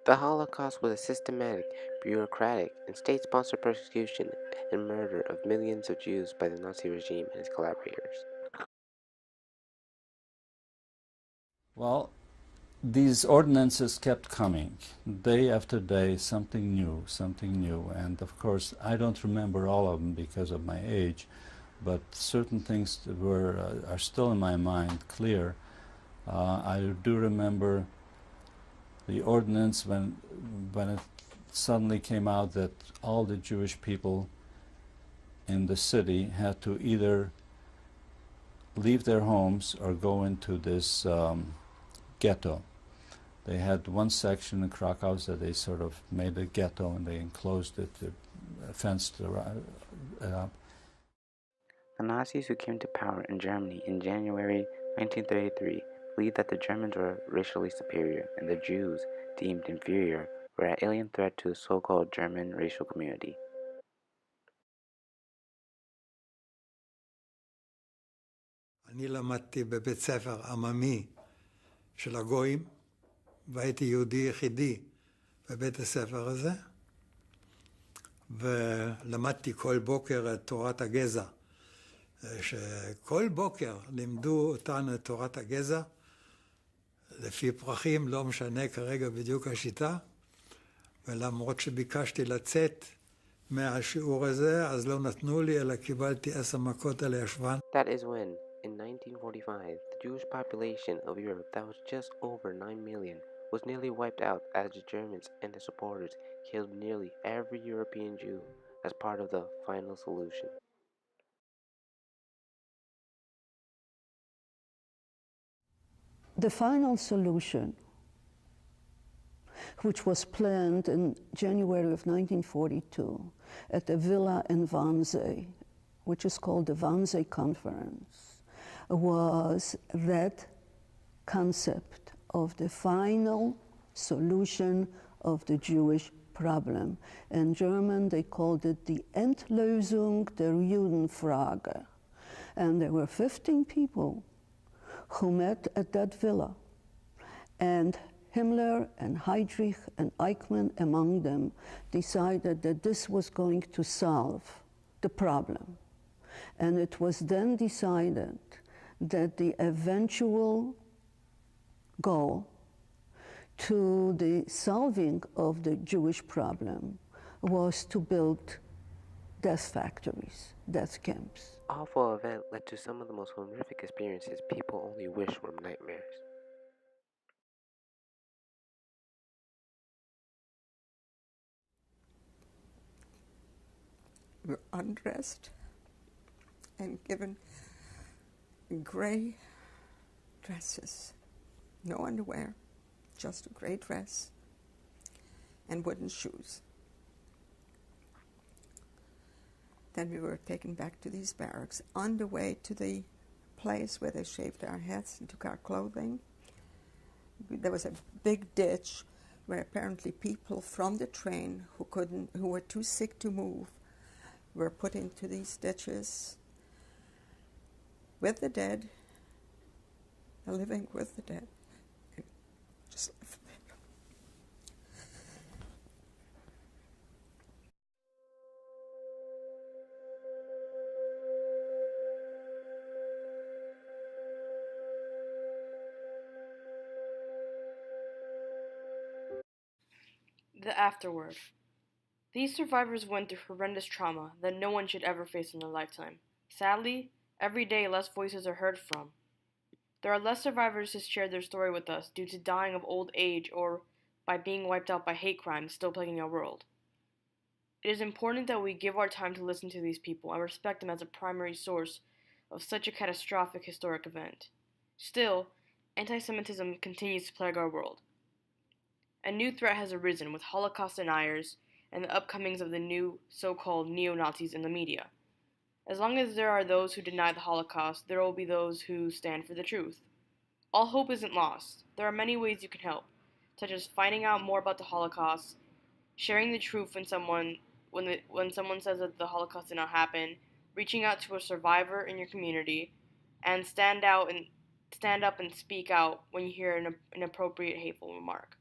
The Holocaust was a systematic, bureaucratic, and state-sponsored persecution and murder of millions of Jews by the Nazi regime and its collaborators. Well, these ordinances kept coming, day after day, something new. And of course, I don't remember all of them because of my age, but certain things are still in my mind clear. I do remember the ordinance when it suddenly came out that all the Jewish people in the city had to either leave their homes or go into this ghetto. They had one section in Krakow that they sort of made a ghetto and they enclosed it, fenced it up. The Nazis who came to power in Germany in January 1933 believed that the Germans were racially superior and the Jews, deemed inferior, were an alien threat to the so-called German racial community. אני למדתי בבית ספר עממי של הגויים, והייתי יהודי יחידי בבית הספר הזה, ולמדתי כל בוקר את תורת הגזע, שכל בוקר לימדו אותנו את תורת הגזע, לפי פרחים, לא משנה כרגע בדיוק השיטה, ולמרות שביקשתי לצאת מהשיעור הזה, אז לא נתנו לי, אלא קיבלתי 10 מכות על הישבן. That is when, in 1945, the Jewish population of Europe that was just over 9 million was nearly wiped out as the Germans and their supporters killed nearly every European Jew as part of the final solution. The final solution, which was planned in January of 1942 at a villa in Wannsee, which is called the Wannsee Conference, was that concept of the final solution of the Jewish problem. In German, they called it the Endlösung der Judenfrage. And there were 15 people who met at that villa. And Himmler and Heydrich and Eichmann among them decided that this was going to solve the problem. And it was then decided that the eventual goal to the solving of the Jewish problem was to build death factories, death camps. Awful event led to some of the most horrific experiences people only wish were nightmares. We're undressed and given gray dresses, no underwear, just a gray dress and wooden shoes. Then we were taken back to these barracks. On the way to the place where they shaved our heads and took our clothing, there was a big ditch where apparently people from the train who were too sick to move were put into these ditches with the dead, living with the dead. Just left there. The afterword. These survivors went through horrendous trauma that no one should ever face in their lifetime. Sadly, every day less voices are heard from. There are less survivors to share their story with us due to dying of old age or by being wiped out by hate crimes still plaguing our world. It is important that we give our time to listen to these people and respect them as a primary source of such a catastrophic historic event. Still, anti-Semitism continues to plague our world. A new threat has arisen with Holocaust deniers and the upcomings of the new so-called neo-Nazis in the media. As long as there are those who deny the Holocaust, there will be those who stand for the truth. All hope isn't lost. There are many ways you can help, such as finding out more about the Holocaust, sharing the truth when someone says that the Holocaust did not happen, reaching out to a survivor in your community, and stand up and speak out when you hear an inappropriate hateful remark.